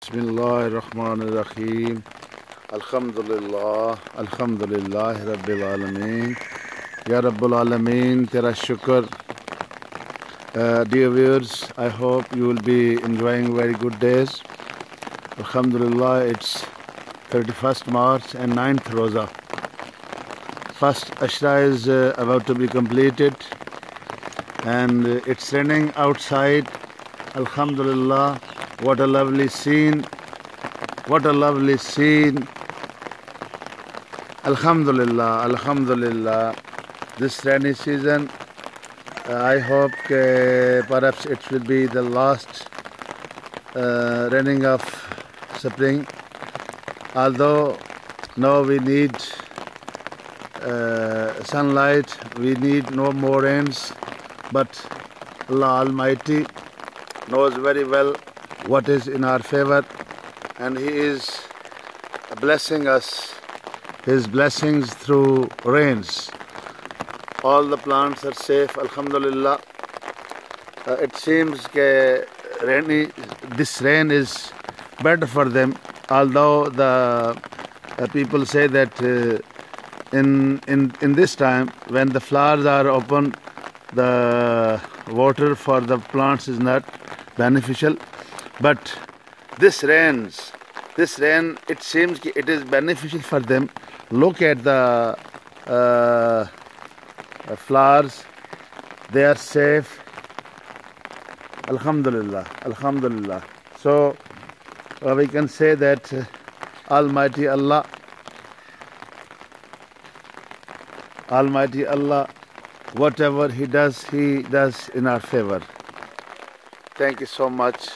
Bismillahirrahmanirrahim. Alhamdulillah, Alhamdulillah, Rabbil Alameen. Ya Rabbul Alameen, Tera Shukr. Dear viewers, I hope you will be enjoying very good days. Alhamdulillah, it's 31st March and 9th Roza. First Ashra is about to be completed and it's raining outside. Alhamdulillah, what a lovely scene. What a lovely scene. Alhamdulillah, Alhamdulillah. This rainy season, I hope perhaps it will be the last raining of spring. Although now we need sunlight, we need no more rains, but Allah Almighty knows very well what is in our favor, and He is blessing us, His blessings through rains. All the plants are safe, Alhamdulillah. It seems that this rain is better for them, although the people say that in this time when the flowers are open, the water for the plants is not beneficial. But this rain, it seems it is beneficial for them. Look at the flowers, they are safe. Alhamdulillah, Alhamdulillah. So we can say that Almighty Allah, whatever He does in our favor. Thank you so much.